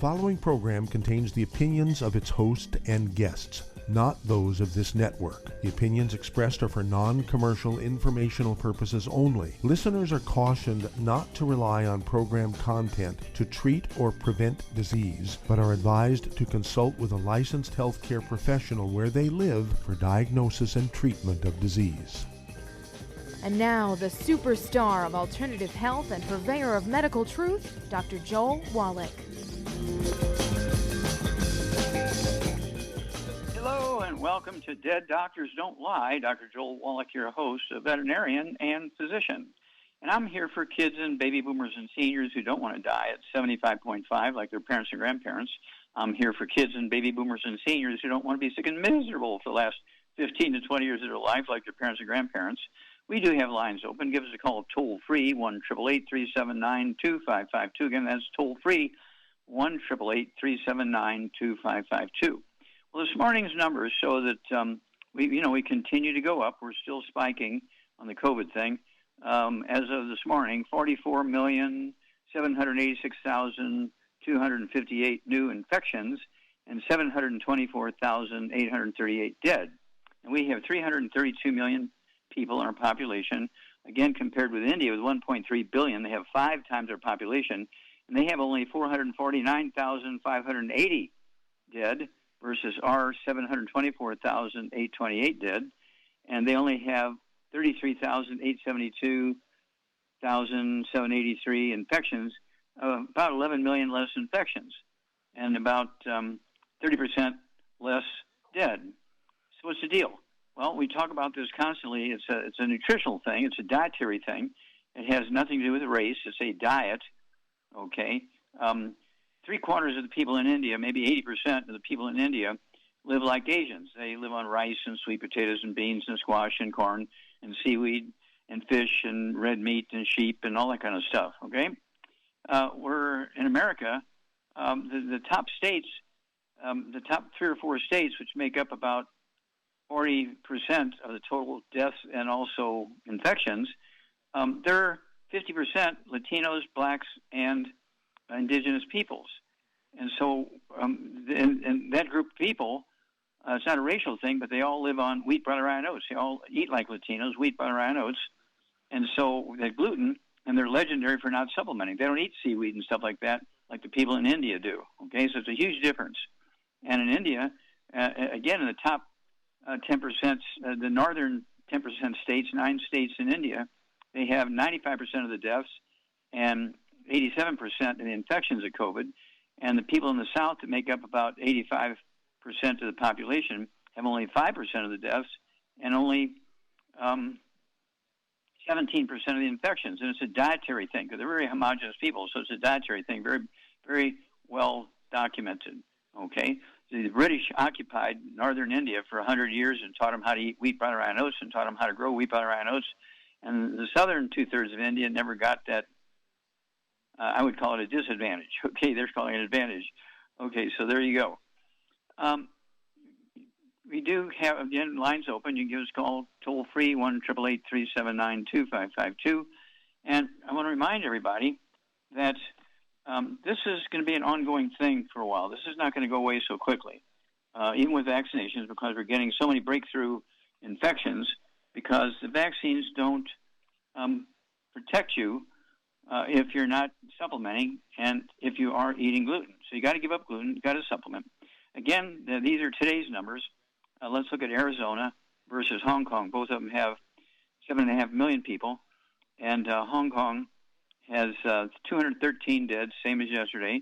following program contains the opinions of its host and guests, not those of this network. The opinions expressed are for non-commercial informational purposes only. Listeners are cautioned not to rely on program content to treat or prevent disease, but are advised to consult with a licensed healthcare professional where they live for diagnosis and treatment of disease. And now, the superstar of alternative health and purveyor of medical truth, Dr. Joel Wallach. Hello and welcome to Dead Doctors Don't Lie. Dr. Joel Wallach, your host, a veterinarian and physician. And I'm here for kids and baby boomers and seniors who don't want to die at 75.5 like their parents and grandparents. I'm here for kids and baby boomers and seniors who don't want to be sick and miserable for the last 15 to 20 years of their life like their parents and grandparents. We do have lines open. Give us a call toll-free, 1-888-379-2552. Again, that's toll-free, 1-888-379-2552. Well, this morning's numbers show that we continue to go up. We're still spiking on the COVID thing. As of this morning, 44,786,258 new infections and 724,838 dead. And we have 332 million people in our population. Again, compared with India with 1.3 billion, they have 5 times our population, and they have only 449,580 dead versus our 724,828 dead, and they only have 33,872,783 infections, about 11 million less infections, and about 30% less dead. So what's the deal? Well, we talk about this constantly. It's a nutritional thing. It's a dietary thing. It has nothing to do with race. It's a diet, okay? 3/4 of the people in India, maybe 80% of the people in India, live like Asians. They live on rice and sweet potatoes and beans and squash and corn and seaweed and fish and red meat and sheep and all that kind of stuff, okay? We're in America, the top states, the top 3 or 4 states, which make up about 40% of the total deaths and also infections, they're 50% Latinos, blacks, and indigenous peoples. And so and that group of people, it's not a racial thing, but they all live on wheat, butter, rye, and oats. They all eat like Latinos, wheat, butter, rye, and oats. And so they gluten, and they're legendary for not supplementing. They don't eat seaweed and stuff like that like the people in India do. Okay, so it's a huge difference. And in India, again, in the top 10%, the northern 10% states, 9 states in India, they have 95% of the deaths and 87% of the infections of COVID. And the people in the south that make up about 85% of the population have only 5% of the deaths and only 17% of the infections. And it's a dietary thing because they're very homogenous people, so it's a dietary thing, very, very well documented, okay? The British occupied northern India for 100 years and taught them how to eat wheat, butter, rye, and oats and taught them how to grow wheat, butter, rye, and oats. And the southern 2/3 of India never got that. I would call it a disadvantage. Okay, they're calling it an advantage. Okay, so there you go. We do have, again, lines open. You can give us a call toll-free, 1-888-379-2552. And I want to remind everybody that this is going to be an ongoing thing for a while. This is not going to go away so quickly, even with vaccinations, because we're getting so many breakthrough infections because the vaccines don't protect you if you're not supplementing and if you are eating gluten. So you got to give up gluten. You got to supplement. Again, these are today's numbers. Let's look at Arizona versus Hong Kong. Both of them have 7.5 million people, and Hong Kong has 213 dead, same as yesterday.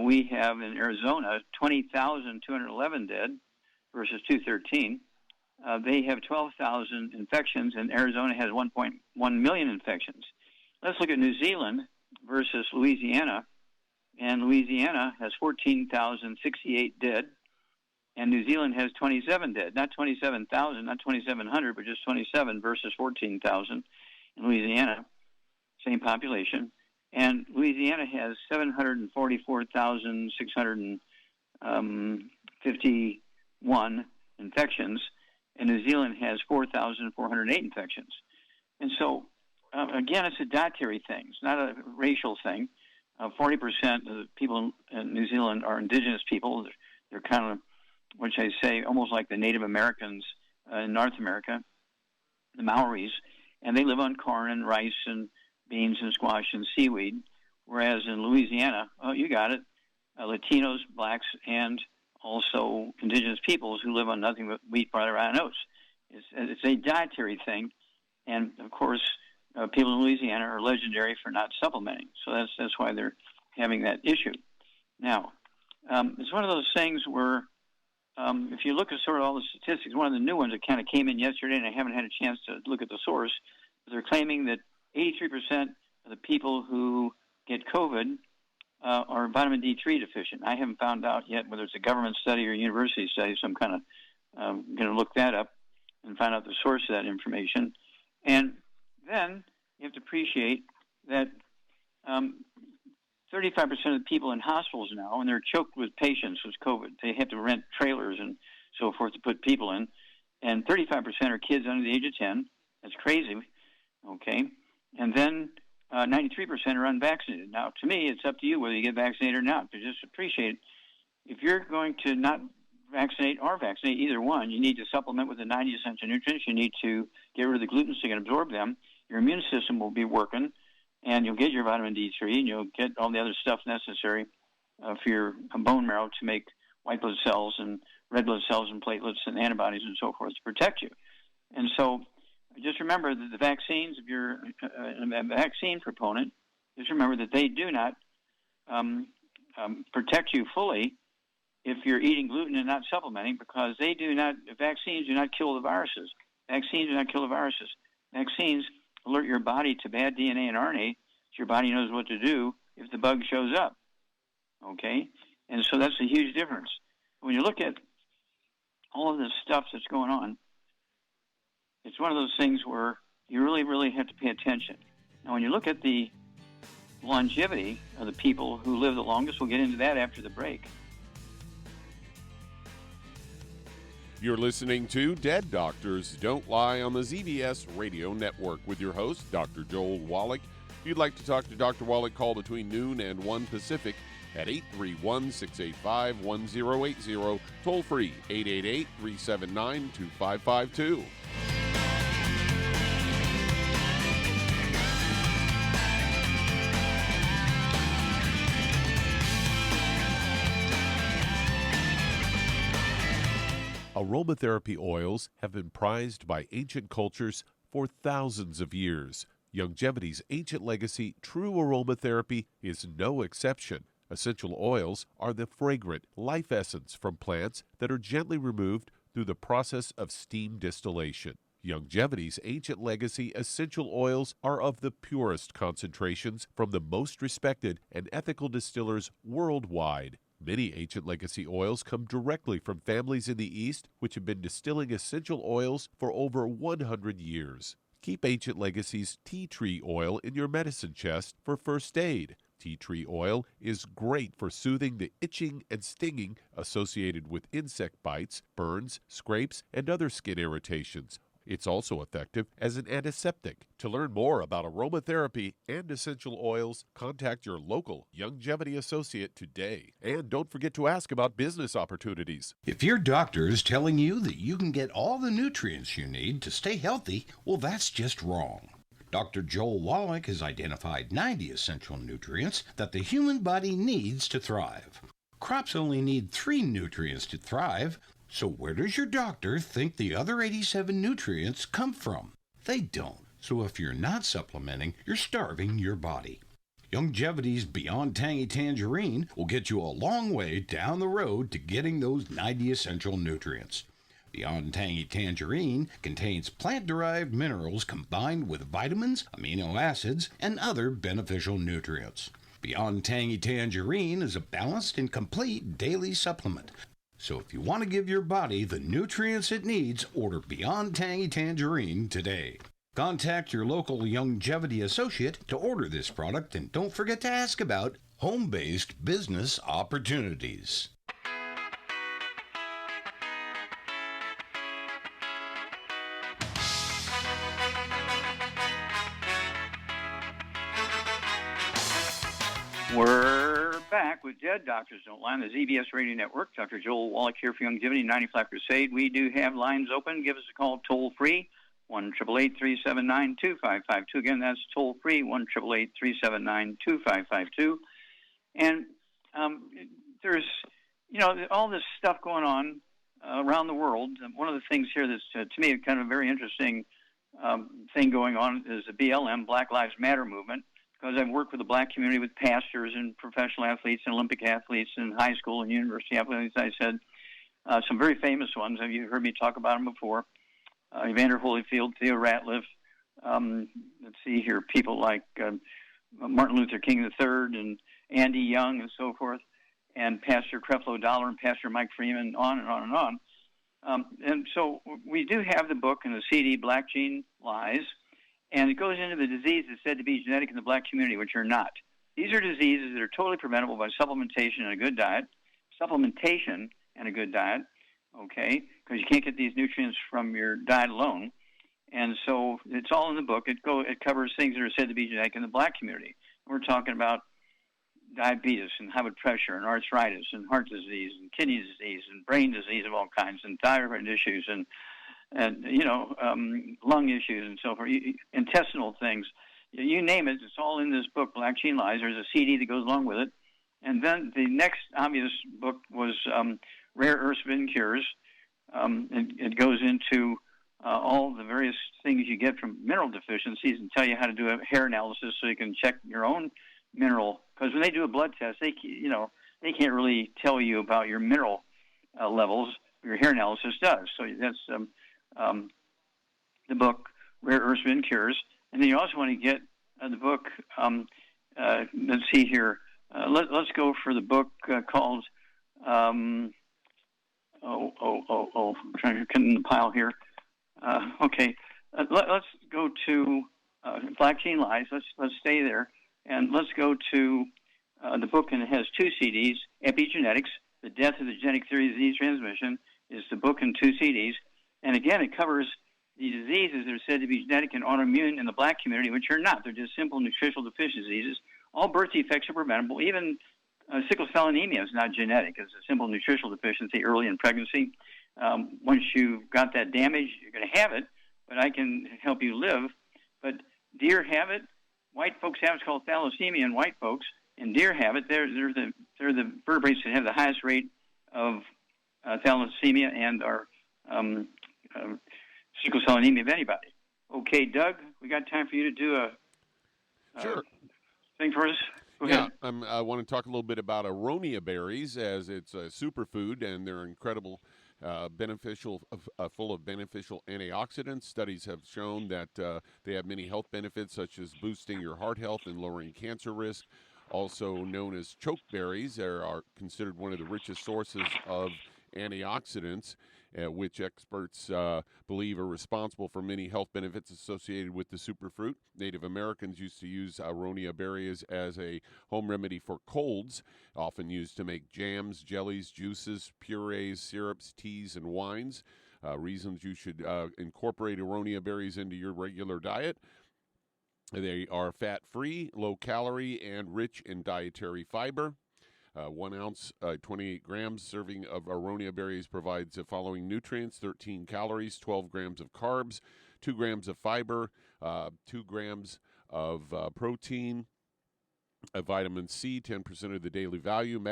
We have in Arizona 20,211 dead versus 213. They have 12,000 infections, and Arizona has 1.1 million infections. Let's look at New Zealand versus Louisiana, and Louisiana has 14,068 dead, and New Zealand has 27 dead, not 27,000, not 2,700, but just 27 versus 14,000 in Louisiana. Same population, and Louisiana has 744,651 infections, and New Zealand has 4,408 infections. And so, again, it's a dietary thing. It's not a racial thing. 40% of the people in New Zealand are indigenous people. They're kind of, what should I say, almost like the Native Americans in North America, the Maoris, and they live on corn and rice and beans and squash and seaweed. Whereas in Louisiana, oh, you got it, Latinos, blacks, and also indigenous peoples who live on nothing but wheat, barley, rye, and oats. It's a dietary thing, and of course, people in Louisiana are legendary for not supplementing. So that's why they're having that issue. Now, it's one of those things where if you look at sort of all the statistics, one of the new ones that kind of came in yesterday, and I haven't had a chance to look at the source, but they're claiming that 83% of the people who get COVID are vitamin D3 deficient. I haven't found out yet whether it's a government study or a university study, so I'm kind of going to look that up and find out the source of that information. And then you have to appreciate that 35% of the people in hospitals now, and they're choked with patients with COVID. They have to rent trailers and so forth to put people in. And 35% are kids under the age of 10. That's crazy, okay? And then 93% are unvaccinated. Now, to me, it's up to you whether you get vaccinated or not. But just appreciate, if you're going to not vaccinate or vaccinate, either one, you need to supplement with the 90 essential nutrients. You need to get rid of the gluten so you can absorb them. Your immune system will be working, and you'll get your vitamin D3, and you'll get all the other stuff necessary for your bone marrow to make white blood cells and red blood cells and platelets and antibodies and so forth to protect you. And so just remember that the vaccines, if you're a vaccine proponent, just remember that they do not protect you fully if you're eating gluten and not supplementing, because vaccines do not kill the viruses. Vaccines do not kill the viruses. Vaccines alert your body to bad DNA and RNA, so your body knows what to do if the bug shows up, okay? And so that's a huge difference. When you look at all of this stuff that's going on, it's one of those things where you really, really have to pay attention. Now, when you look at the longevity of the people who live the longest, we'll get into that after the break. You're listening to Dead Doctors Don't Lie on the ZBS Radio Network with your host, Dr. Joel Wallach. If you'd like to talk to Dr. Wallach, call between noon and 1 Pacific at 831-685-1080, toll free 888-379-2552. Aromatherapy oils have been prized by ancient cultures for thousands of years. Longevity's ancient legacy, true aromatherapy, is no exception. Essential oils are the fragrant life essence from plants that are gently removed through the process of steam distillation. Longevity's ancient legacy essential oils are of the purest concentrations from the most respected and ethical distillers worldwide. Many ancient legacy oils come directly from families in the East which have been distilling essential oils for over 100 years. Keep Ancient Legacy's tea tree oil in your medicine chest for first aid. Tea tree oil is great for soothing the itching and stinging associated with insect bites, burns, scrapes, and other skin irritations. It's also effective as an antiseptic. To learn more about aromatherapy and essential oils, contact your local Longevity associate today. And don't forget to ask about business opportunities. If your doctor is telling you that you can get all the nutrients you need to stay healthy, well, that's just wrong. Dr. Joel Wallach has identified 90 essential nutrients that the human body needs to thrive. Crops only need 3 nutrients to thrive. So where does your doctor think the other 87 nutrients come from? They don't. So if you're not supplementing, you're starving your body. Longevity's Beyond Tangy Tangerine will get you a long way down the road to getting those 90 essential nutrients. Beyond Tangy Tangerine contains plant-derived minerals combined with vitamins, amino acids, and other beneficial nutrients. Beyond Tangy Tangerine is a balanced and complete daily supplement. So if you want to give your body the nutrients it needs, order Beyond Tangy Tangerine today. Contact your local Longevity associate to order this product, and don't forget to ask about home-based business opportunities. We're back with Dead Doctors Don't Lie on the ZBS Radio Network. Dr. Joel Wallach here for Longevity 95 Crusade. We do have lines open. Give us a call toll free, 1-888-379-2552. Again, that's toll free, 1-888-379-2552. And there's, all this stuff going on around the world. One of the things here that's, to me, kind of a very interesting thing going on is the BLM, Black Lives Matter movement. Because I've worked with the black community, with pastors and professional athletes and Olympic athletes and high school and university athletes, I said, some very famous ones. Have you heard me talk about them before? Evander Holyfield, Theo Ratliff. Let's see here, people like Martin Luther King III and Andy Young and so forth, and Pastor Creflo Dollar and Pastor Mike Freeman, on and on and on. And so we do have the book and the CD, Black Gene Lies. And it goes into the diseases said to be genetic in the black community, which are not. These are diseases that are totally preventable by supplementation and a good diet. Supplementation and a good diet, okay? Because you can't get these nutrients from your diet alone. And so it's all in the book. It covers things that are said to be genetic in the black community. We're talking about diabetes and high blood pressure and arthritis and heart disease and kidney disease and brain disease of all kinds and thyroid issues and lung issues and so forth, intestinal things. You name it, it's all in this book, Black Gene Lies. There's a CD that goes along with it. And then the next obvious book was Rare Earths Forbidden Cures. It goes into all the various things you get from mineral deficiencies and tell you how to do a hair analysis so you can check your own mineral. Because when they do a blood test, they can't really tell you about your mineral levels. Your hair analysis does. So that's the book, Rare Earths Forbidden Cures. And then you also want to get the book, let's see here. Let's go for the book called, I'm trying to get in the pile here. Okay, let's go to Black Gene Lies. Let's stay there. And let's go to the book, and it has two CDs, Epigenetics, The Death of the Genetic Theory of Disease Transmission, is the book in two CDs. And again, it covers the diseases that are said to be genetic and autoimmune in the black community, which are not. They're just simple nutritional deficiency diseases. All birth defects are preventable. Even sickle cell anemia is not genetic. It's a simple nutritional deficiency early in pregnancy. Once you've got that damage, you're going to have it, but I can help you live. But deer have it. White folks have it. It's called thalassemia in white folks. And deer have it. They're the vertebrates that have the highest rate of thalassemia and are sickle cell anemia of anybody. Okay, Doug, we got time for you to do a sure thing for us. Go ahead. I want to talk a little bit about Aronia berries, as it's a superfood and they're incredible, beneficial, full of beneficial antioxidants. Studies have shown that they have many health benefits, such as boosting your heart health and lowering cancer risk. Also known as chokeberries, they are considered one of the richest sources of antioxidants, which experts believe are responsible for many health benefits associated with the superfruit. Native Americans used to use Aronia berries as a home remedy for colds, often used to make jams, jellies, juices, purees, syrups, teas, and wines. Reasons you should incorporate Aronia berries into your regular diet. They are fat-free, low-calorie, and rich in dietary fiber. 1 ounce, 28 grams serving of Aronia berries provides the following nutrients: 13 calories, 12 grams of carbs, 2 grams of fiber, 2 grams of protein, vitamin C, 10% of the daily value,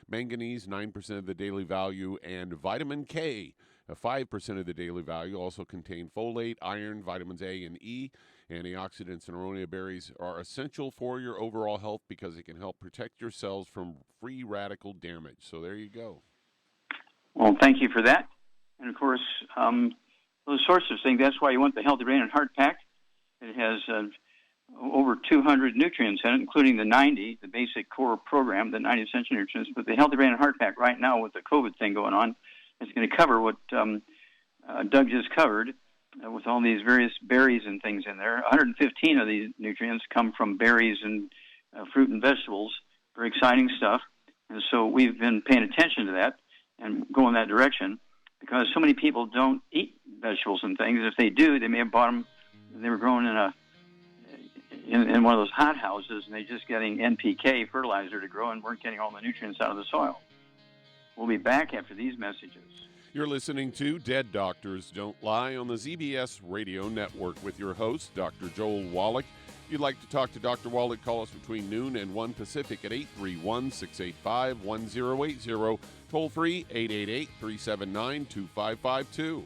manganese, 9% of the daily value, and vitamin K, 5% of the daily value. Also contain folate, iron, vitamins A and E. Antioxidants in Aronia berries are essential for your overall health because it can help protect your cells from free radical damage. So there you go. Well, thank you for that. And, of course, those sorts of things, that's why you want the Healthy Brain and Heart Pack. It has over 200 nutrients in it, including the 90, the basic core program, the 90 essential nutrients. But the Healthy Brain and Heart Pack right now with the COVID thing going on is going to cover what Doug just covered, with all these various berries and things in there. 115 of these nutrients come from berries and fruit and vegetables. Very exciting stuff. And so we've been paying attention to that and go in that direction because so many people don't eat vegetables and things. If they do, they may have bought them, they were grown in in one of those hot houses, and they're just getting NPK fertilizer to grow and weren't getting all the nutrients out of the soil. We'll be back after these messages. You're listening to Dead Doctors Don't Lie on the ZBS Radio Network with your host, Dr. Joel Wallach. If you'd like to talk to Dr. Wallach, call us between noon and 1 Pacific at 831-685-1080. Toll free, 888-379-2552.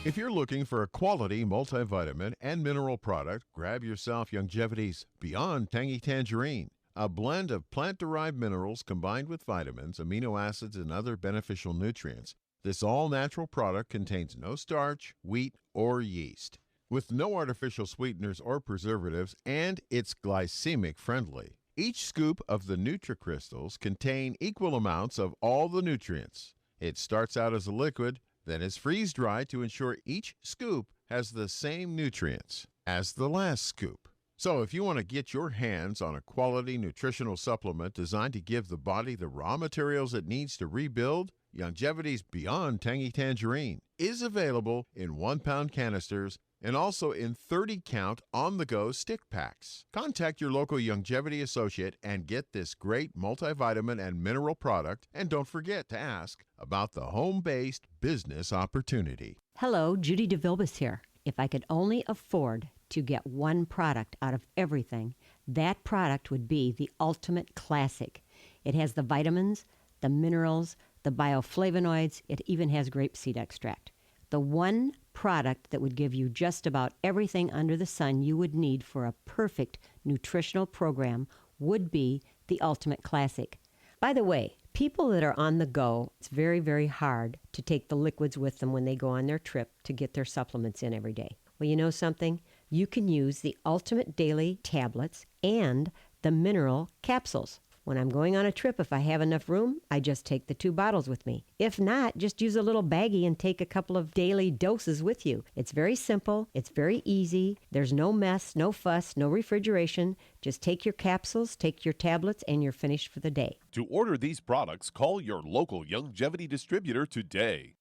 If you're looking for a quality multivitamin and mineral product, grab yourself Youngevity's Beyond Tangy Tangerine, a blend of plant-derived minerals combined with vitamins, amino acids, and other beneficial nutrients. This all-natural product contains no starch, wheat, or yeast, with no artificial sweeteners or preservatives, and it's glycemic friendly. Each scoop of the NutriCrystals contain equal amounts of all the nutrients. It starts out as a liquid, then is freeze-dried to ensure each scoop has the same nutrients as the last scoop. So if you want to get your hands on a quality nutritional supplement designed to give the body the raw materials it needs to rebuild, Youngevity's Beyond Tangy Tangerine is available in 1-pound canisters and also in 30-count on-the-go stick packs. Contact your local Youngevity associate and get this great multivitamin and mineral product, and don't forget to ask about the home-based business opportunity. Hello, Judy DeVilbus here. If I could only afford to get one product out of everything, that product would be the Ultimate Classic. It has the vitamins, the minerals, the bioflavonoids. It even has grapeseed extract. The one product that would give you just about everything under the sun you would need for a perfect nutritional program would be the Ultimate Classic. By the way, people that are on the go, it's very, very hard to take the liquids with them when they go on their trip to get their supplements in every day. Well, you know something? You can use the Ultimate Daily Tablets and the mineral capsules. When I'm going on a trip, if I have enough room, I just take the 2 bottles with me. If not, just use a little baggie and take a couple of daily doses with you. It's very simple. It's very easy. There's no mess, no fuss, no refrigeration. Just take your capsules, take your tablets, and you're finished for the day. To order these products, call your local Youngevity distributor today.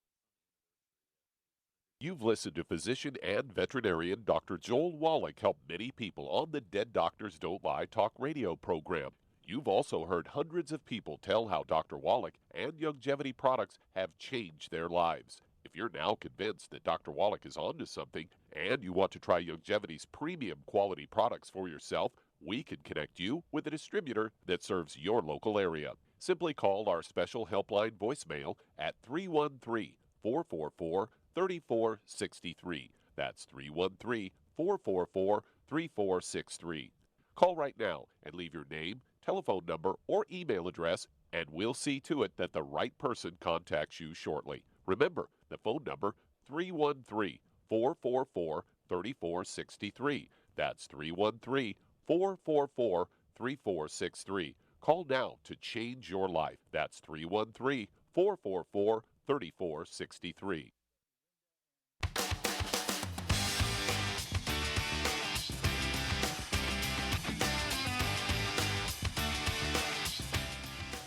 You've listened to physician and veterinarian Dr. Joel Wallach help many people on the Dead Doctors Don't Lie talk radio program. You've also heard hundreds of people tell how Dr. Wallach and Youngevity products have changed their lives. If you're now convinced that Dr. Wallach is onto something and you want to try Youngevity's premium quality products for yourself, we can connect you with a distributor that serves your local area. Simply call our special helpline voicemail at 313-444-3463. That's 313-444-3463. Call right now and leave your name, telephone number, or email address, and we'll see to it that the right person contacts you shortly. Remember, the phone number, 313-444-3463. That's 313-444-3463. Call now to change your life. That's 313-444-3463.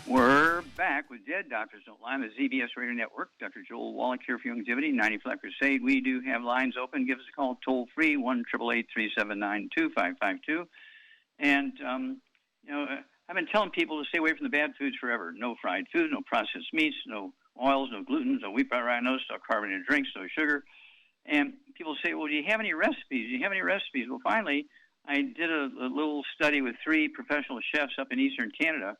We're back with Dead Doctors Don't Lie on the ZBS Radio Network. Dr. Joel Wallach here for Youngevity, 90 Flat Crusade. We do have lines open. Give us a call toll-free, 1-888-379-2552. And, I've been telling people to stay away from the bad foods forever. No fried food, no processed meats, no oils, no gluten, no wheat bran, no carbonated drinks, no sugar. And people say, well, do you have any recipes? Well, finally, I did a little study with 3 professional chefs up in eastern Canada.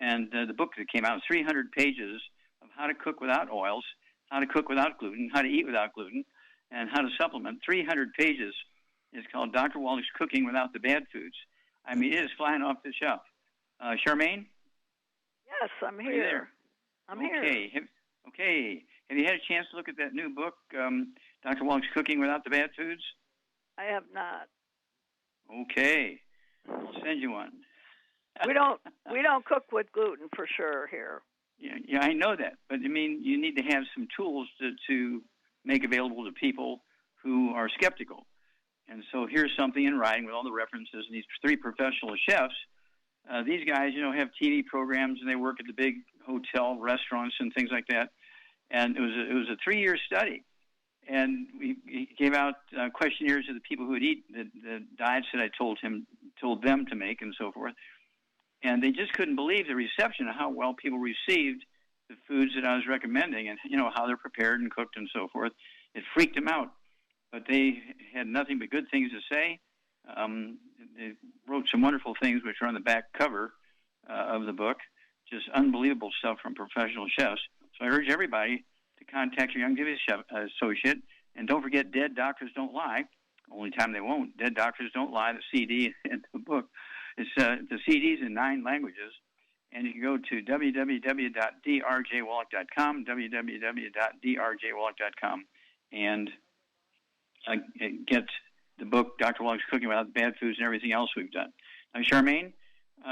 And the book that came out, 300 pages of how to cook without oils, how to cook without gluten, how to eat without gluten, and how to supplement. 300 pages is called Dr. Wallach's Cooking Without the Bad Foods. I mean, it is flying off the shelf. Charmaine? Yes, I'm here. Are you there? I'm here. Okay. Have you had a chance to look at that new book, Dr. Wallach's Cooking Without the Bad Foods? I have not. Okay. I'll send you one. We don't cook with gluten for sure here. Yeah, I know that, but I mean, you need to have some tools to make available to people who are skeptical. And so here's something in writing with all the references. And these 3 professional chefs, these guys, have TV programs, and they work at the big hotel restaurants and things like that. And it was a 3-year study, and we gave out questionnaires to the people who would eat the diets that I told them to make, and so forth. And they just couldn't believe the reception of how well people received the foods that I was recommending, and how they're prepared and cooked and so forth. It freaked them out, but they had nothing but good things to say. They wrote some wonderful things, which are on the back cover of the book. Just unbelievable stuff from professional chefs. So I urge everybody to contact your Youngevity chef associate, and don't forget Dead Doctors Don't Lie. Only time they won't. Dead Doctors Don't Lie, the CD and the book. It's the CD's in 9 languages, and you can go to www.drjwallach.com, www.drjwallach.com, and get the book, Dr. Wallach's Cooking Without Bad Foods and everything else we've done. Now, Charmaine,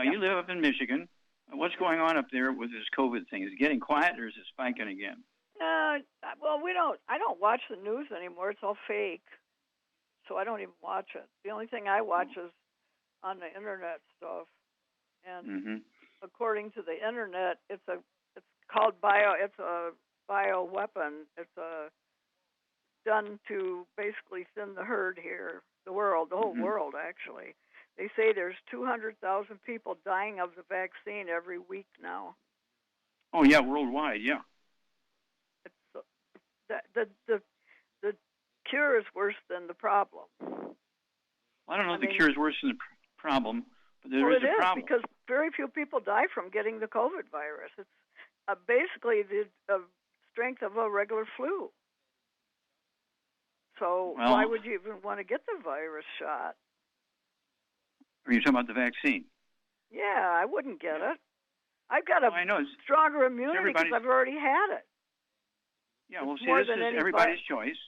you live up in Michigan. What's going on up there with this COVID thing? Is it getting quiet, or is it spiking again? Well, I don't watch the news anymore. It's all fake, so I don't even watch it. The only thing I watch is on the internet stuff, and according to the internet, it's called it's a bioweapon. It's done to basically thin the herd here, the whole world actually. They say there's 200,000 people dying of the vaccine every week now. Oh yeah, worldwide, yeah. It's the cure is worse than the problem. I don't know if the cure is worse than the problem, but there is a problem. Because very few people die from getting the COVID virus. It's basically the strength of a regular flu. So why would you even want to get the virus shot? Are you talking about the vaccine? Yeah, I wouldn't get it. I've got a stronger immunity because I've already had it. Yeah, well, see, this is everybody's choice.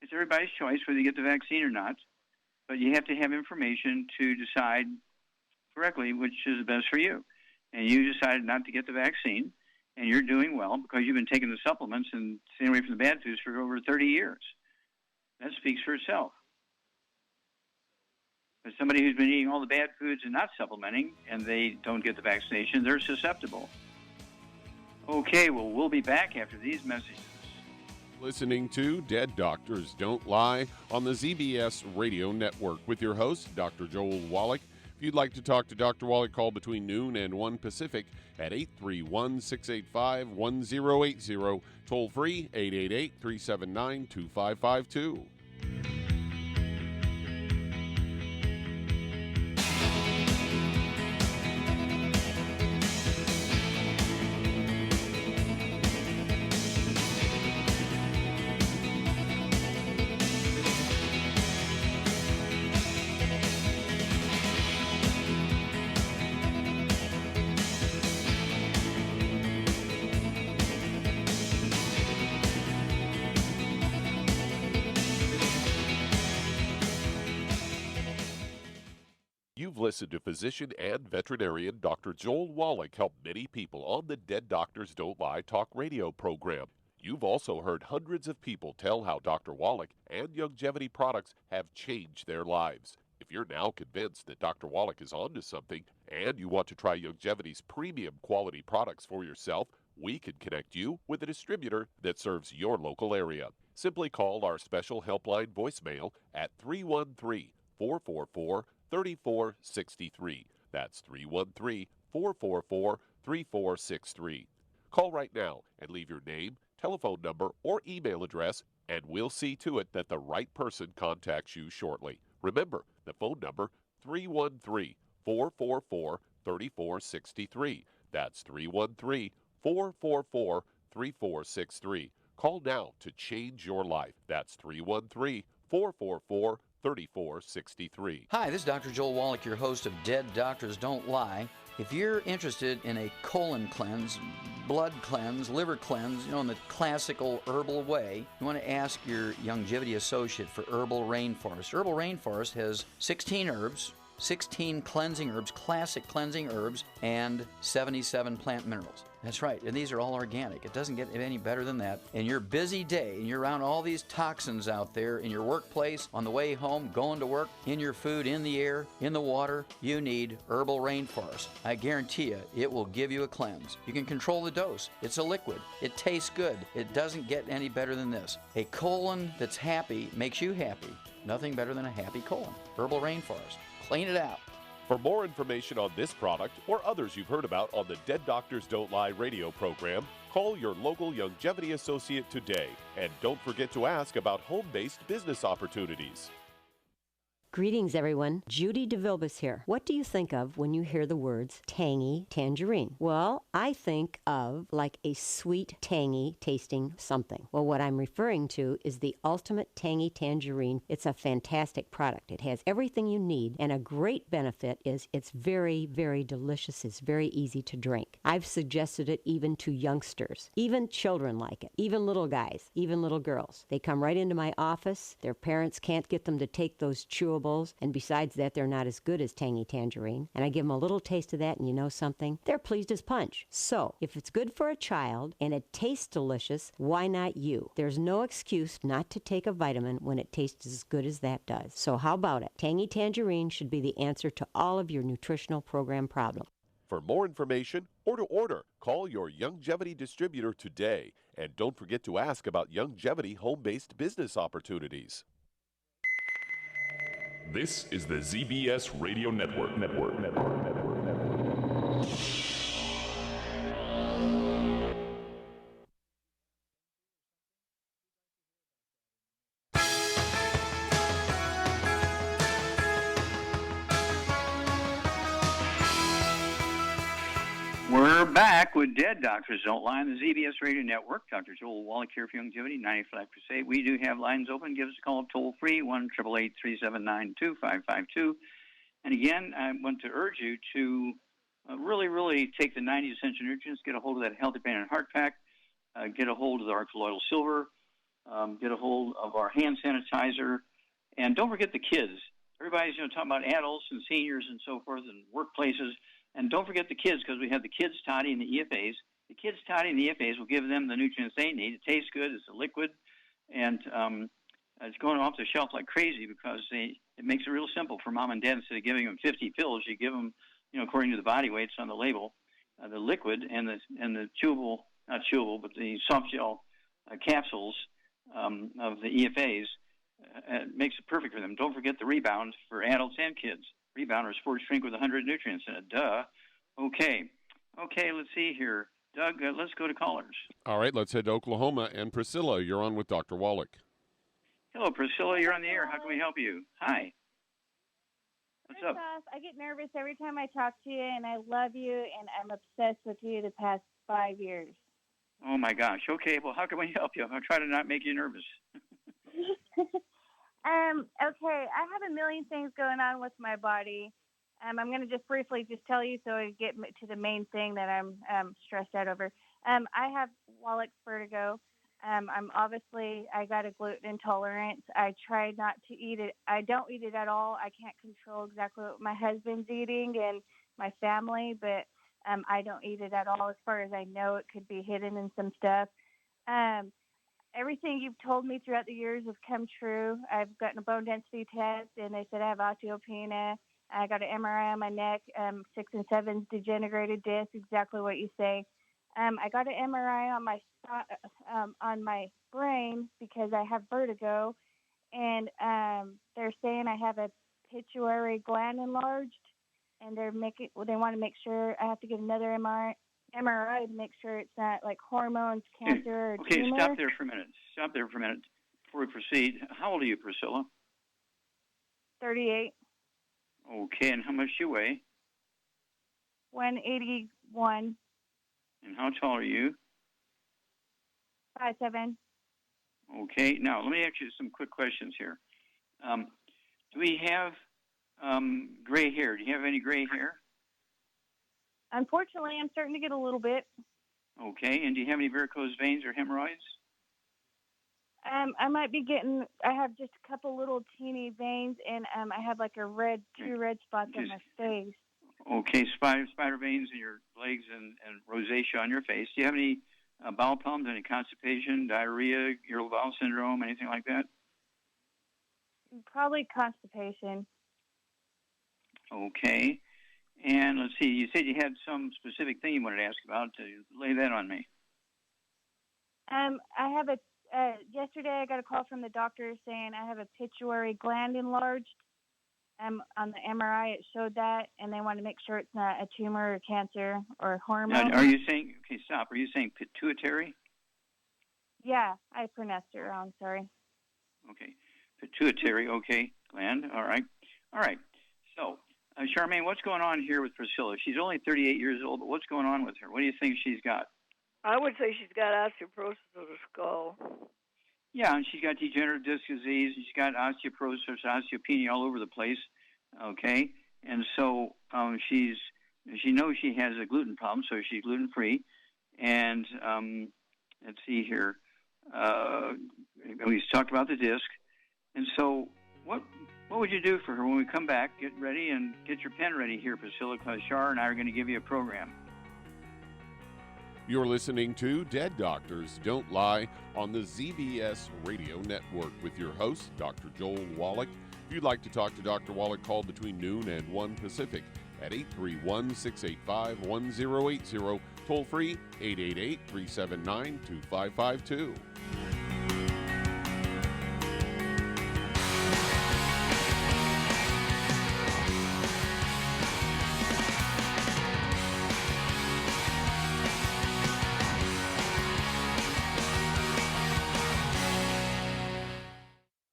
It's everybody's choice whether you get the vaccine or not. But you have to have information to decide correctly which is the best for you. And you decided not to get the vaccine, and you're doing well because you've been taking the supplements and staying away from the bad foods for over 30 years. That speaks for itself. But somebody who's been eating all the bad foods and not supplementing, and they don't get the vaccination, they're susceptible. Okay, well, we'll be back after these messages. Listening to Dead Doctors Don't Lie on the ZBS Radio Network with your host, Dr. Joel Wallach. If you'd like to talk to Dr. Wallach, call between noon and 1 Pacific at 831-685-1080. Toll free, 888-379-2552. You've listened to physician and veterinarian Dr. Joel Wallach help many people on the Dead Doctors Don't Lie talk radio program. You've also heard hundreds of people tell how Dr. Wallach and Youngevity products have changed their lives. If you're now convinced that Dr. Wallach is onto something and you want to try Youngevity's premium quality products for yourself, we can connect you with a distributor that serves your local area. Simply call our special helpline voicemail at 313-444-3463. That's 313-444-3463. Call right now and leave your name, telephone number, or email address, and we'll see to it that the right person contacts you shortly. Remember, the phone number, 313-444-3463. That's 313-444-3463. Call now to change your life. That's 313-444-3463. Hi, this is Dr. Joel Wallach, your host of Dead Doctors Don't Lie. If you're interested in a colon cleanse, blood cleanse, liver cleanse, in the classical herbal way, you want to ask your Youngevity associate for Herbal Rainforest. Herbal Rainforest has 16 herbs, 16 cleansing herbs, classic cleansing herbs, and 77 plant minerals. That's right, and these are all organic. It doesn't get any better than that. In your busy day, and you're around all these toxins out there in your workplace, on the way home, going to work, in your food, in the air, in the water, you need Herbal Rainforest. I guarantee you, it will give you a cleanse. You can control the dose. It's a liquid. It tastes good. It doesn't get any better than this. A colon that's happy makes you happy. Nothing better than a happy colon. Herbal Rainforest. Clean it out. For more information on this product or others you've heard about on the Dead Doctors Don't Lie radio program, call your local Youngevity associate today. And don't forget to ask about home-based business opportunities. Greetings, everyone. Judy DeVilbus here. What do you think of when you hear the words tangy tangerine? Well, I think of like a sweet, tangy tasting something. Well, what I'm referring to is the Ultimate Tangy Tangerine. It's a fantastic product. It has everything you need, and a great benefit is it's very, very delicious. It's very easy to drink. I've suggested it even to youngsters. Even children like it. Even little guys. Even little girls. They come right into my office. Their parents can't get them to take those chewable, and besides that, they're not as good as Tangy Tangerine. And I give them a little taste of that, and you know something? They're pleased as punch. So, if it's good for a child and it tastes delicious, why not you? There's no excuse not to take a vitamin when it tastes as good as that does. So how about it? Tangy Tangerine should be the answer to all of your nutritional program problems. For more information or to order, call your Youngevity distributor today. And don't forget to ask about Youngevity home-based business opportunities. This is the ZBS Radio Network. We're back with Dead Doctors Don't Lie on the ZBS Radio Network. Dr. Joel Wallach here for Youngevity, 95 Crusade. We do have lines open. Give us a call toll-free, 1-888-379-2552. And again, I want to urge you to really take the 90 essential nutrients, get a hold of that Healthy Brain and Heart Pack, get a hold of the our colloidal silver, get a hold of our hand sanitizer, and don't forget the kids. Everybody's talking about adults and seniors and so forth and workplaces. And don't forget the kids, because we have the kids toddy and the EFAs. The kids toddy and the EFAs will give them the nutrients they need. It tastes good. It's a liquid. And it's going off the shelf like crazy because it makes it real simple for mom and dad. Instead of giving them 50 pills, you give them, according to the body weights on the label, the liquid and the chewable, not chewable, but the soft gel capsules of the EFAs. It makes it perfect for them. Don't forget the Rebound for adults and kids. Rebound or sports drink with 100 nutrients in it. Duh. Okay, let's see here. Doug, let's go to callers. All right, let's head to Oklahoma. And Priscilla, you're on with Dr. Wallach. Hello, Priscilla. You're on the air. How can we help you? Hi. What's up? I get nervous every time I talk to you, and I love you, and I'm obsessed with you the past 5 years. Oh, my gosh. Okay, well, how can we help you? I'll try to not make you nervous. Okay, I have a million things going on with my body. I'm going to just briefly tell you so I get to the main thing that I'm stressed out over. I have Wallach vertigo. I got a gluten intolerance. I try not to eat it. I don't eat it at all. I can't control exactly what my husband's eating and my family, but I don't eat it at all. As far as I know, it could be hidden in some stuff. Everything you've told me throughout the years has come true. I've gotten a bone density test, and they said I have osteopenia. I got an MRI on my neck, 6 and 7 degenerated disc, exactly what you say. I got an MRI on my brain because I have vertigo, and they're saying I have a pituitary gland enlarged, and they want to make sure I have to get another MRI to make sure it's not like hormones, cancer, or okay, tumor. Stop there for a minute before we proceed. How old are you, Priscilla? 38. Okay, and how much do you weigh? 181. And how tall are you? 5'7". Okay, now let me ask you some quick questions here. Do we have gray hair? Do you have any gray hair? Unfortunately, I'm starting to get a little bit. Okay, and do you have any varicose veins or hemorrhoids? I might be getting. I have just a couple little teeny veins, and I have like two red spots on my face. Okay, spider veins in your legs and rosacea on your face. Do you have any bowel problems, any constipation, diarrhea, irritable bowel syndrome, anything like that? Probably constipation. Okay. And let's see, you said you had some specific thing you wanted to ask about. Lay that on me. I have yesterday I got a call from the doctor saying I have a pituitary gland enlarged. On the MRI, it showed that, and they want to make sure it's not a tumor or cancer or hormone. Now, are you saying, okay, stop. Are you saying pituitary? Yeah, I pronounced it wrong. Sorry. Okay. Pituitary, okay. Gland, all right. All right. So, Charmaine, what's going on here with Priscilla? She's only 38 years old, but what's going on with her? What do you think she's got? I would say she's got osteoporosis of the skull. Yeah, and she's got degenerative disc disease, and she's got osteoporosis, osteopenia all over the place, okay? And so she knows she has a gluten problem, so she's gluten-free. And let's see here. We talked about the disc. And so what would you do for her when we come back? Get ready and get your pen ready here, Priscilla, because Shar and I are going to give you a program. You're listening to Dead Doctors Don't Lie on the ZBS Radio Network with your host, Dr. Joel Wallach. If you'd like to talk to Dr. Wallach, call between noon and 1 Pacific at 831-685-1080. Toll free, 888-379-2552.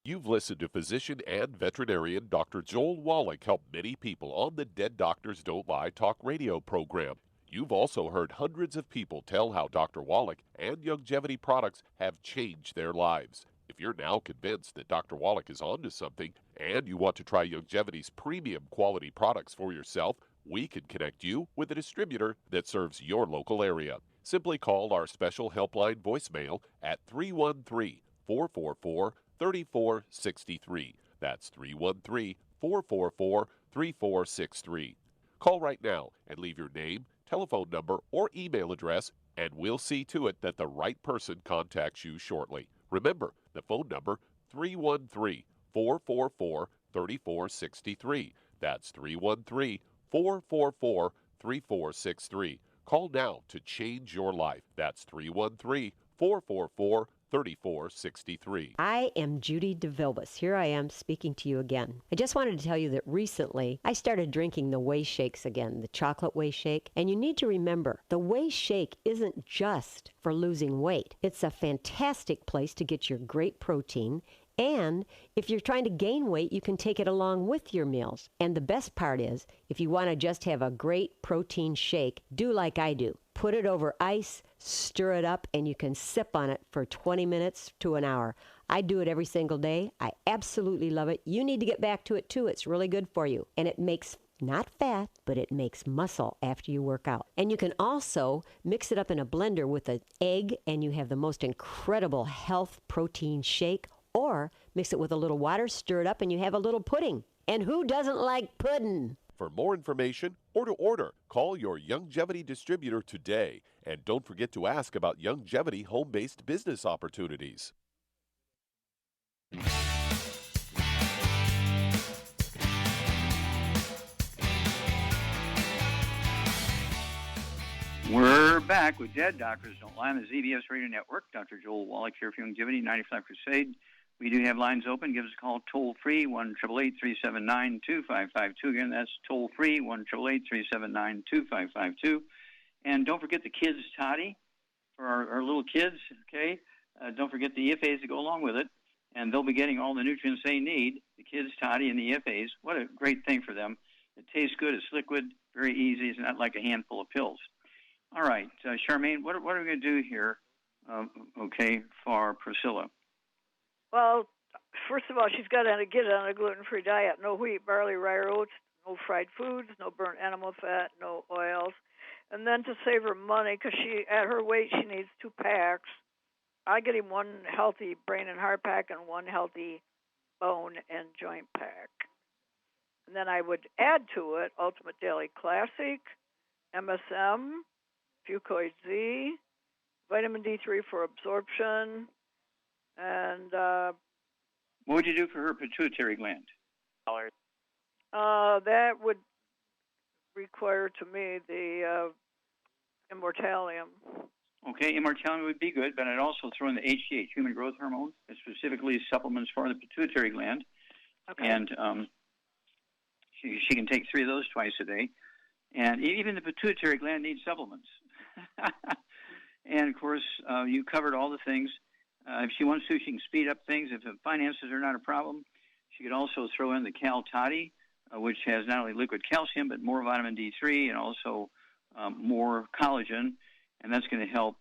You've listened to physician and veterinarian Dr. Joel Wallach help many people on the Dead Doctors Don't Lie talk radio program. You've also heard hundreds of people tell how Dr. Wallach and Youngevity products have changed their lives. If you're now convinced that Dr. Wallach is onto something and you want to try Youngevity's premium quality products for yourself, we can connect you with a distributor that serves your local area. Simply call our special helpline voicemail at 313-444-3463. That's 313-444-3463. Call right now and leave your name, telephone number, or email address, and we'll see to it that the right person contacts you shortly. Remember, the phone number, 313-444-3463. That's 313-444-3463. Call now to change your life. That's 313-444-3463. 3463. I am Judy DeVilbus. Here I am speaking to you again. I just wanted to tell you that recently I started drinking the Whey Shakes again, the chocolate Whey Shake. And you need to remember, the Whey Shake isn't just for losing weight. It's a fantastic place to get your great protein. And if you're trying to gain weight, you can take it along with your meals. And the best part is, if you want to just have a great protein shake, do like I do. Put it over ice, stir it up, and you can sip on it for 20 minutes to an hour. I do it every single day. I absolutely love it. You need to get back to it too. It's really good for you. And it makes not fat, but it makes muscle after you work out. And you can also mix it up in a blender with an egg, and you have the most incredible health protein shake. Or mix it with a little water, stir it up, and you have a little pudding. And who doesn't like pudding? For more information or to order, call your Youngevity distributor today. And don't forget to ask about Youngevity home-based business opportunities. We're back with Dead Doctors Don't Lie on the ZBS Radio Network. Dr. Joel Wallach here for Youngevity, 95 Crusade. We do have lines open. Give us a call toll-free, 1-888-379-2552. Again, that's toll-free, 1-888-379-2552. And don't forget the kids' toddy for our little kids, okay? Don't forget the EFAs that go along with it, and they'll be getting all the nutrients they need, the kids' toddy and the EFAs. What a great thing for them. It tastes good. It's liquid, very easy. It's not like a handful of pills. All right, Charmaine, what are we going to do here, for Priscilla? Well, first of all, she's got to get on a gluten-free diet. No wheat, barley, rye, oats, no fried foods, no burnt animal fat, no oils. And then to save her money, because at her weight, she needs 2 packs. I get him one healthy brain and heart pack and one healthy bone and joint pack. And then I would add to it Ultimate Daily Classic, MSM, Fucoid Z, vitamin D3 for absorption, and what would you do for her pituitary gland? That would require to me the Immortalium. Okay, Immortalium would be good, but I'd also throw in the HGH, human growth hormone, specifically supplements for the pituitary gland. Okay. And she can take 3 of those twice a day. And even the pituitary gland needs supplements. And, of course, you covered all the things. If she wants to, she can speed up things. If the finances are not a problem, she could also throw in the Cal Toddy, which has not only liquid calcium, but more vitamin D3 and also more collagen. And that's going to help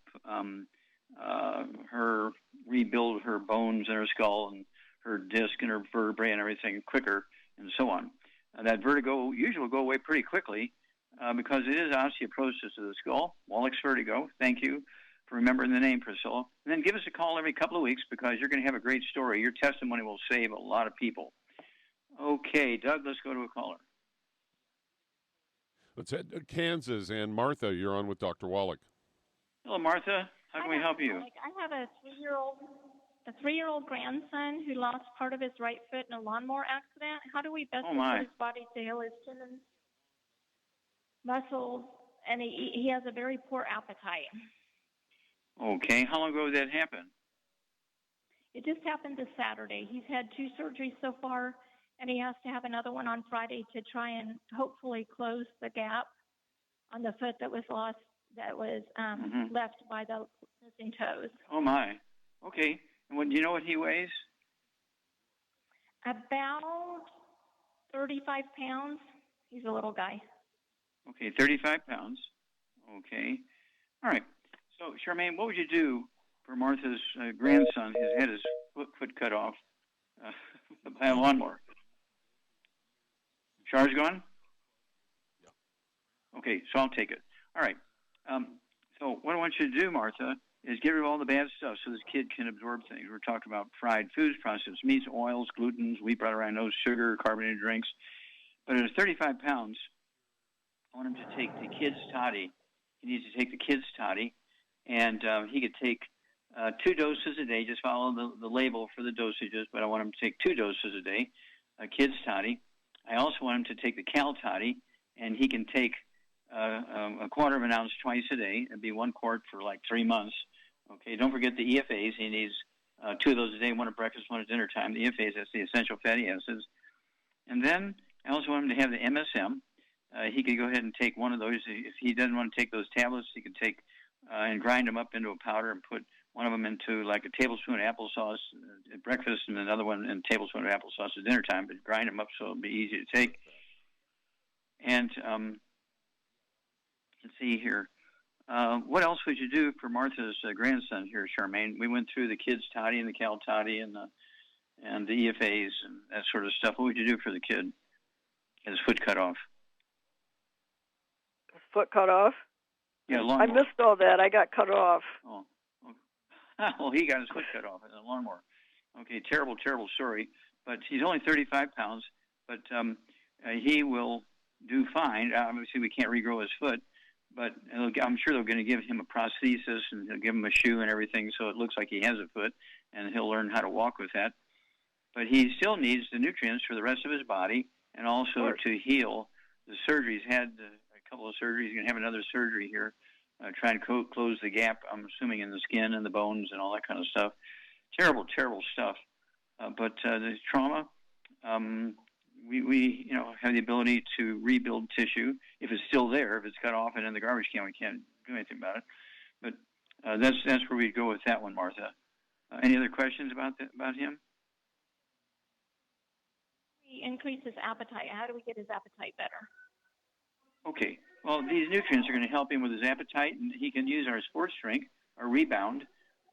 her rebuild her bones in her skull and her disc and her vertebrae and everything quicker and so on. That vertigo usually will go away pretty quickly because it is osteoporosis of the skull, Wallach's vertigo. Thank you for remembering the name, Priscilla. And then give us a call every couple of weeks because you're going to have a great story. Your testimony will save a lot of people. Okay, Doug, let's go to a caller. Let's head to Kansas. And Martha, you're on with Dr. Wallach. Hello, Martha. How can we help you? I have a three-year-old grandson who lost part of his right foot in a lawnmower accident. How do we best support his body to heal his tendons, muscles, and he has a very poor appetite. Okay. How long ago did that happen? It just happened this Saturday. He's had 2 surgeries so far, and he has to have another one on Friday to try and hopefully close the gap on the foot that was lost, that was left by the missing toes. Oh, my. Okay. And do you know what he weighs? About 35 pounds. He's a little guy. Okay, 35 pounds. Okay. All right. So, Charmaine, what would you do for Martha's grandson? His had his foot cut off by a lawnmower. Char's gone? Yeah. Okay, so I'll take it. All right. So what I want you to do, Martha, is get rid of all the bad stuff so this kid can absorb things. We're talking about fried foods, processed meats, oils, glutens, wheat, butter, rhinos, sugar, carbonated drinks. But at 35 pounds, I want him to take the kid's toddy. He needs to take the kid's toddy, and he could take 2 doses a day. Just follow the label for the dosages, but I want him to take 2 doses a day, a kid's toddy. I also want him to take the Cal Toddy, and he can take a quarter of an ounce twice a day. It'd be 1 quart for like 3 months. Okay, don't forget the EFAs. He needs 2 of those a day, one at breakfast, one at dinner time. The EFAs, that's the essential fatty acids. And then I also want him to have the MSM. He could go ahead and take one of those. If he doesn't want to take those tablets, he could take and grind them up into a powder and put one of them into like a tablespoon of applesauce at breakfast and another one in a tablespoon of applesauce at dinner time, but grind them up so it'll be easy to take. And let's see here. What else would you do for Martha's grandson here, Charmaine? We went through the kids' toddy and the Cal Toddy and the EFAs and that sort of stuff. What would you do for the kid? His foot cut off. Foot cut off? Yeah, I missed all that. I got cut off. Oh. Well, he got his foot cut off in a lawnmower. Okay, terrible, terrible story. But he's only 35 pounds, but he will do fine. Obviously, we can't regrow his foot, but I'm sure they're going to give him a prosthesis and they'll give him a shoe and everything so it looks like he has a foot, and he'll learn how to walk with that. But he still needs the nutrients for the rest of his body and also to heal the surgery. He's had a couple of surgeries. He's going to have another surgery here, trying to close the gap, I'm assuming, in the skin and the bones and all that kind of stuff. Terrible, terrible stuff. But the trauma, we have the ability to rebuild tissue if it's still there. If it's cut off and in the garbage can, we can't do anything about it. But that's where we go with that one, Martha. Any other questions about him? He increases appetite. How do we get his appetite better? Okay. Well, these nutrients are going to help him with his appetite, and he can use our sports drink, our Rebound.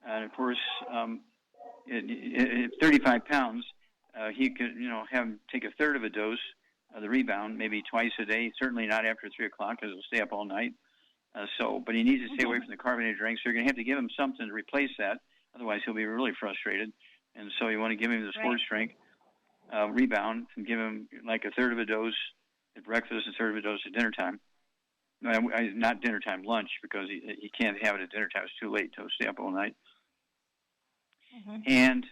And of course, at 35 pounds, he could, have him take a third of a dose of the Rebound, maybe twice a day. Certainly not after 3 o'clock, because he'll stay up all night. But he needs to stay away from the carbonated drinks. So you're going to have to give him something to replace that. Otherwise, he'll be really frustrated. And so you want to give him the sports Right. drink, rebound, and give him like a third of a dose at breakfast, a third of a dose at dinner time. No, not dinner time, lunch, because he can't have it at dinner time. It's too late to stay up all night. Mm-hmm. And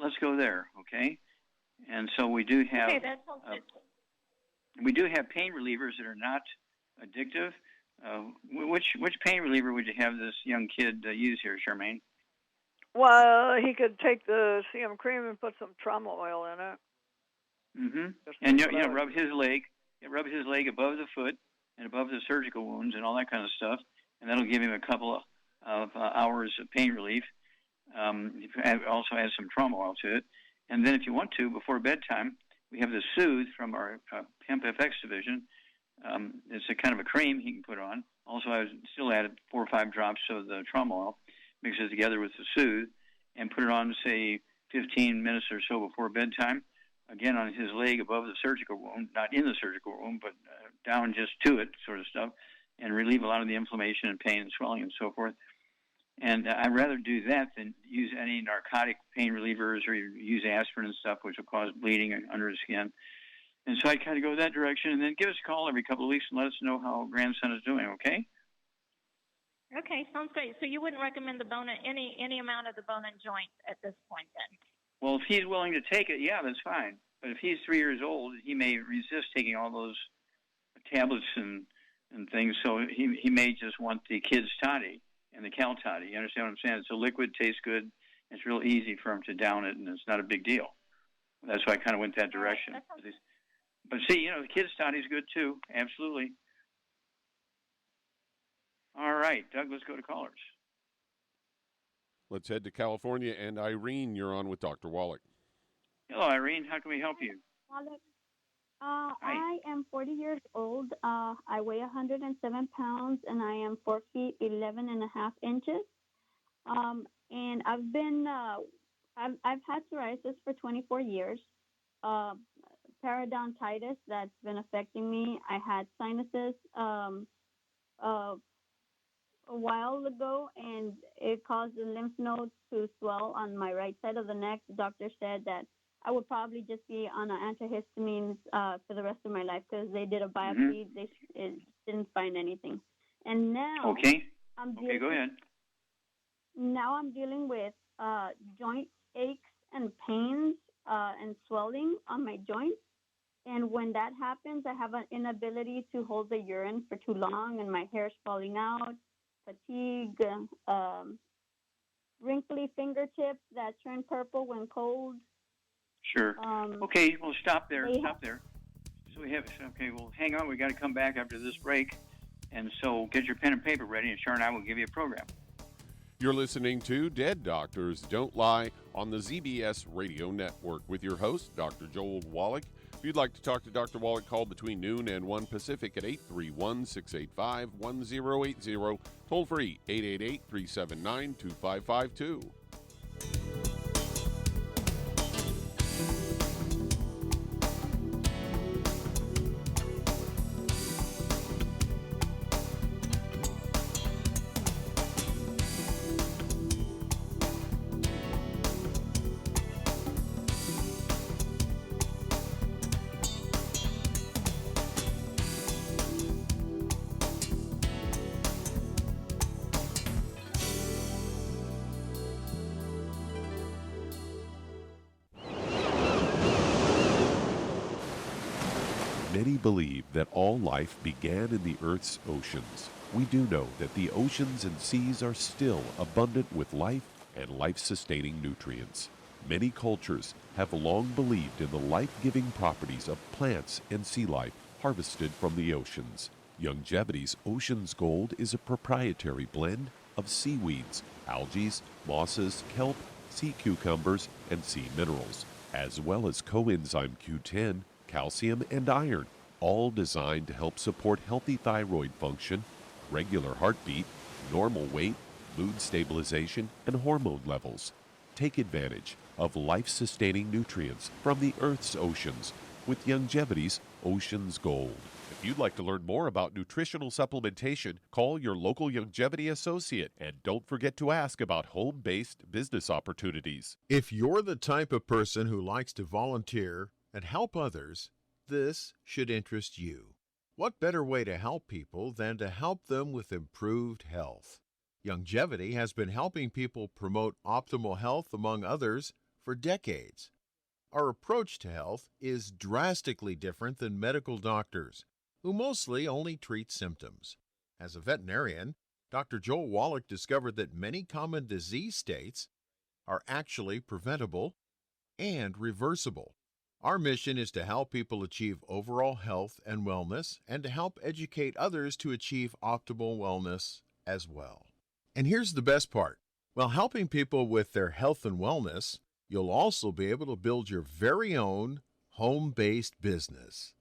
let's go there, okay? And so we do have Okay, that sounds good. we do have pain relievers that are not addictive. Which pain reliever would you have this young kid use here, Charmaine? Well, he could take the CM cream and put some trauma oil in it. Mm-hmm. And rub his leg above the foot and above the surgical wounds and all that kind of stuff, and that'll give him a couple of hours of pain relief. Also add some trauma oil to it, and then if you want to, before bedtime, we have the Soothe from our Hemp FX division. It's a kind of a cream he can put on. Also, I still added 4 or 5 drops of the trauma oil, mix it together with the Soothe, and put it on, say, 15 minutes or so before bedtime. Again, on his leg above the surgical wound, not in the surgical wound, but down just to it, sort of stuff, and relieve a lot of the inflammation and pain and swelling and so forth. And I'd rather do that than use any narcotic pain relievers or use aspirin and stuff, which will cause bleeding under the skin. And so I kind of go that direction, and then give us a call every couple of weeks and let us know how grandson is doing, okay? Okay, sounds great. So you wouldn't recommend the bone, any amount of the bone and joint at this point then? Well, if he's willing to take it, yeah, that's fine. But if he's 3 years old, he may resist taking all those tablets and things, so he may just want the Kids Toddy and the Cal Toddy. You understand what I'm saying? It's a liquid, tastes good, it's real easy for him to down it, and it's not a big deal. That's why I kind of went that direction. But see, the Kids Toddy's good too, absolutely. All right, Doug, let's go to callers. Let's head to California, and Irene, you're on with Dr. Wallach. Hello, Irene. How can we help you? Wallach. I am 40 years old. I weigh 107 pounds, and I am 4 feet 11 and a half inches. And I've been I've had psoriasis for 24 years. Periodontitis that's been affecting me. I had sinuses a while ago, and it caused the lymph nodes to swell on my right side of the neck. The doctor said that I would probably just be on antihistamines for the rest of my life because they did a biopsy. Mm-hmm. They didn't find anything. And now go ahead. Now I'm dealing with joint aches and pains and swelling on my joints. And when that happens, I have an inability to hold the urine for too long, and my hair's falling out, fatigue, wrinkly fingertips that turn purple when cold. Sure. Okay, well, stop there. So well, hang on. We got to come back after this break. And so get your pen and paper ready, and Sharon and I will give you a program. You're listening to Dead Doctors Don't Lie on the ZBS Radio Network with your host, Dr. Joel Wallach. If you'd like to talk to Dr. Wallach, call between noon and 1 Pacific at 831-685-1080. Toll free, 888-379-2552. Many believe that all life began in the Earth's oceans. We do know that the oceans and seas are still abundant with life and life-sustaining nutrients. Many cultures have long believed in the life-giving properties of plants and sea life harvested from the oceans. Youngevity's Ocean's Gold is a proprietary blend of seaweeds, algae, mosses, kelp, sea cucumbers, and sea minerals, as well as coenzyme Q10, calcium, and iron, all designed to help support healthy thyroid function, regular heartbeat, normal weight, mood stabilization, and hormone levels. Take advantage of life-sustaining nutrients from the Earth's oceans with Youngevity's Ocean's Gold. If you'd like to learn more about nutritional supplementation, call your local Youngevity associate and don't forget to ask about home-based business opportunities. If you're the type of person who likes to volunteer and help others, this should interest you. What better way to help people than to help them with improved health? Youngevity has been helping people promote optimal health, among others, for decades. Our approach to health is drastically different than medical doctors, who mostly only treat symptoms. As a veterinarian, Dr. Joel Wallach discovered that many common disease states are actually preventable and reversible. Our mission is to help people achieve overall health and wellness and to help educate others to achieve optimal wellness as well. And here's the best part. While helping people with their health and wellness, you'll also be able to build your very own home-based business.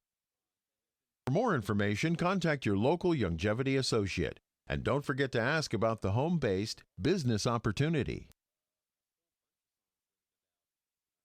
For more information, contact your local Youngevity associate. And don't forget to ask about the home-based business opportunity.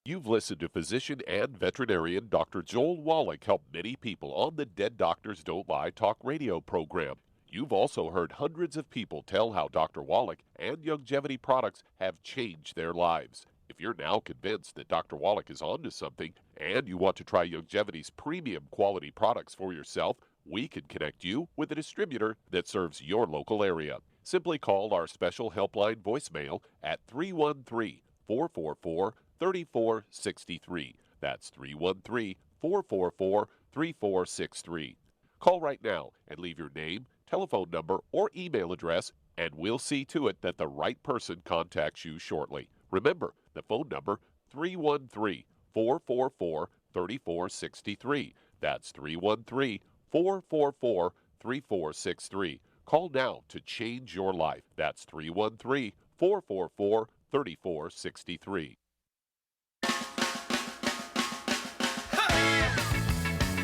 You've listened to physician and veterinarian Dr. Joel Wallach help many people on the Dead Doctors Don't Lie talk radio program. You've also heard hundreds of people tell how Dr. Wallach and Youngevity products have changed their lives. If you're now convinced that Dr. Wallach is onto something and you want to try Youngevity's premium quality products for yourself, we can connect you with a distributor that serves your local area. Simply call our special helpline voicemail at 313-444-3463. That's 313-444-3463. Call right now and leave your name, telephone number, or email address, and we'll see to it that the right person contacts you shortly. Remember, the phone number, 313-444-3463. That's 313-444-3463. Call now to change your life. That's 313-444-3463.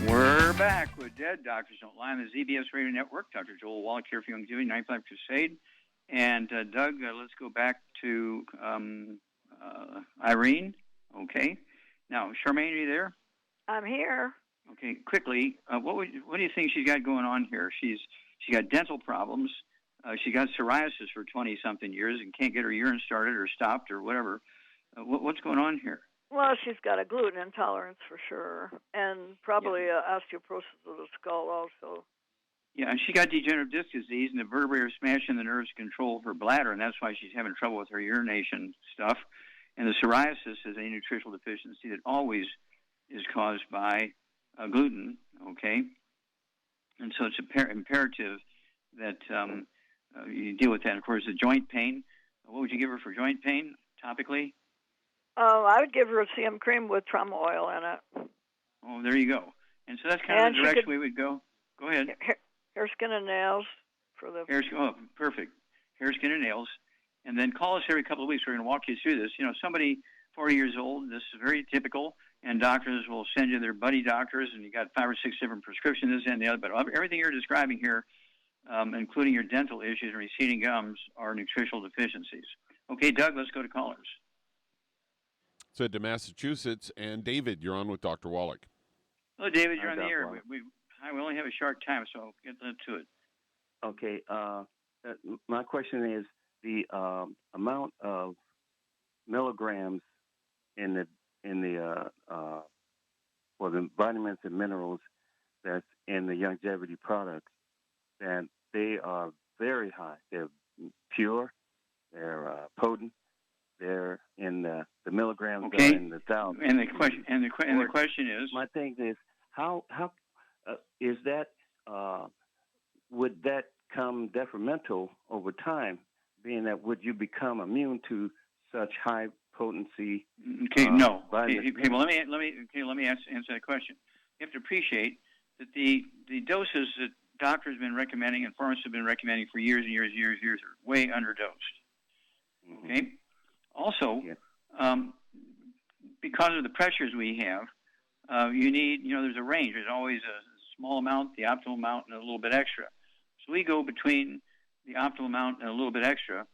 We're back with Dead Doctors Don't Lie on the ZBS Radio Network. Dr. Joel Wallach here for Youngevity, 95 Crusade. And Doug, let's go back to Irene. Okay. Now, Charmaine, are you there? I'm here. Okay, quickly, what do you think she's got going on here? She got dental problems. She got psoriasis for 20-something years and can't get her urine started or stopped or whatever. What's going on here? Well, she's got a gluten intolerance for sure, and probably osteoporosis of the skull also. Yeah, and she got degenerative disc disease, and the vertebrae are smashing the nerves to control her bladder, and that's why she's having trouble with her urination stuff. And the psoriasis is a nutritional deficiency that always is caused by gluten, okay? And so it's imperative that you deal with that. And of course, the joint pain. What would you give her for joint pain, topically? I would give her a CM cream with trauma oil in it. Oh, there you go. And so that's kind of the direction we would go. Go ahead. Hair, skin, and nails for the perfect. Hair, skin, and nails. And then call us every couple of weeks. We're going to walk you through this. You know, somebody 40 years old, this is very typical, and doctors will send you their buddy doctors, and you got 5 or 6 different prescriptions, this and the other. But everything you're describing here, including your dental issues and receding gums, are nutritional deficiencies. Okay, Doug, let's go to callers. So to Massachusetts, and David, you're on with Dr. Wallach. Hello, David, you're on the air. We only have a short time, so get to it. Okay, my question is the amount of milligrams in the for the vitamins and minerals that's in the Youngevity products, that they are very high. They're pure, they're potent. They're in the milligrams are in the thousands. And the question is, my thing is, how is that? Would that come detrimental over time? Being that, would you become immune to such high potency? No. Okay, well, let me answer that question. You have to appreciate that the doses that doctors have been recommending and pharmacists have been recommending for years and years are way underdosed. Mm-hmm. Okay. Also, because of the pressures we have, you need, there's a range. There's always a small amount, the optimal amount, and a little bit extra. So we go between the optimal amount and a little bit extra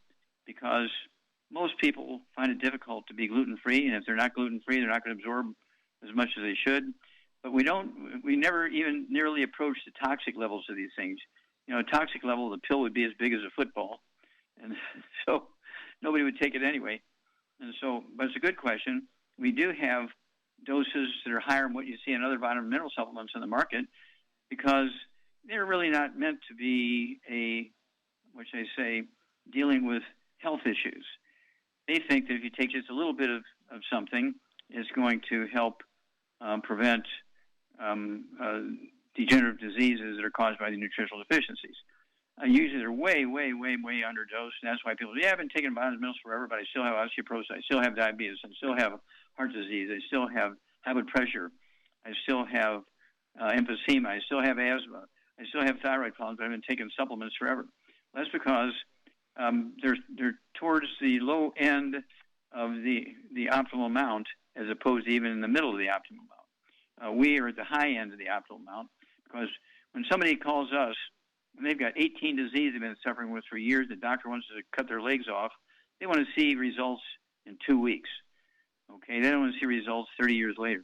because most people find it difficult to be gluten-free, and if they're not gluten-free, they're not going to absorb as much as they should. but we never even nearly approach the toxic levels of these things. A toxic level of the pill would be as big as a football, and so nobody would take it anyway. And so, but it's a good question. We do have doses that are higher than what you see in other vitamin mineral supplements in the market, because they're really not meant to be dealing with health issues. They think that if you take just a little bit of something, it's going to help prevent degenerative diseases that are caused by the nutritional deficiencies. Usually they're way, way, way, way underdosed, and that's why people say, I've been taking vitamins and minerals forever, but I still have osteoporosis, I still have diabetes, I still have heart disease, I still have high blood pressure, I still have emphysema, I still have asthma, I still have thyroid problems, but I've been taking supplements forever. Well, that's because they're towards the low end of the optimal amount, as opposed to even in the middle of the optimal amount. We are at the high end of the optimal amount, because when somebody calls us and they've got 18 diseases they've been suffering with for years, the doctor wants to cut their legs off, they want to see results in 2 weeks. Okay, they don't want to see results 30 years later,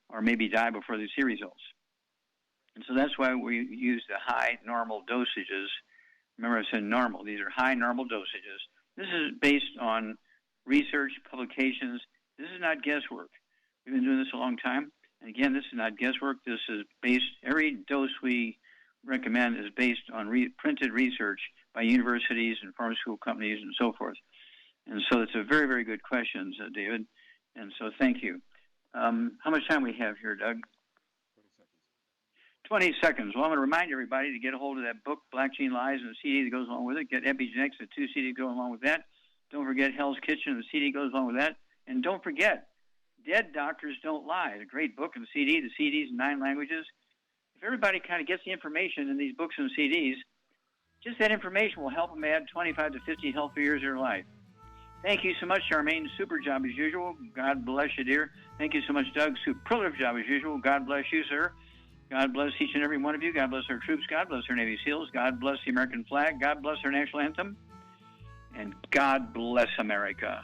or maybe die before they see results. And so that's why we use the high normal dosages. Remember, I said normal. These are high normal dosages. This is based on research, publications. This is not guesswork. We've been doing this a long time. And again, this is not guesswork. This is based, every dose we recommend is based on printed research by universities and pharmaceutical companies and so forth. And so it's a very, very good question, David. And so thank you. How much time we have here, Doug? 20 seconds. Well, I'm going to remind everybody to get a hold of that book, Black Gene Lies, and the CD that goes along with it. Get Epigenetics, the 2 CDs go along with that. Don't forget Hell's Kitchen, the CD goes along with that. And don't forget, Dead Doctors Don't Lie, the great book and CD, the CDs in 9 languages. If everybody kind of gets the information in these books and CDs, just that information will help them add 25 to 50 healthy years of their life. Thank you so much, Charmaine. Super job as usual. God bless you, dear. Thank you so much, Doug. Superlative job as usual. God bless you, sir. God bless each and every one of you. God bless our troops. God bless our Navy SEALs. God bless the American flag. God bless our national anthem. And God bless America.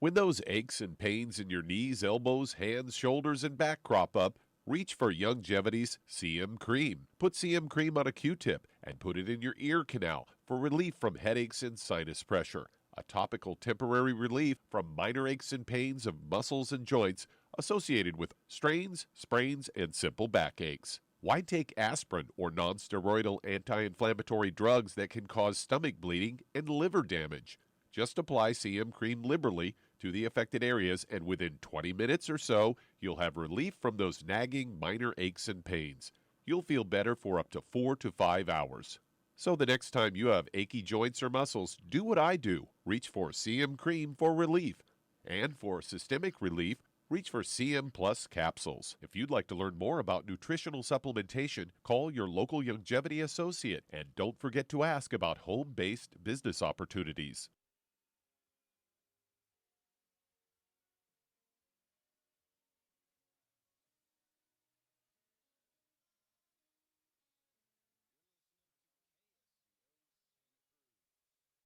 When those aches and pains in your knees, elbows, hands, shoulders, and back crop up, reach for Youngevity's CM Cream. Put CM Cream on a Q-tip and put it in your ear canal for relief from headaches and sinus pressure. A topical temporary relief from minor aches and pains of muscles and joints associated with strains, sprains, and simple backaches. Why take aspirin or non-steroidal anti-inflammatory drugs that can cause stomach bleeding and liver damage? Just apply CM Cream liberally to the affected areas, and within 20 minutes or so, you'll have relief from those nagging minor aches and pains. You'll feel better for up to 4 to 5 hours. So the next time you have achy joints or muscles, do what I do. Reach for CM Cream for relief. And for systemic relief, reach for CM Plus capsules. If you'd like to learn more about nutritional supplementation, call your local Youngevity associate, and don't forget to ask about home-based business opportunities.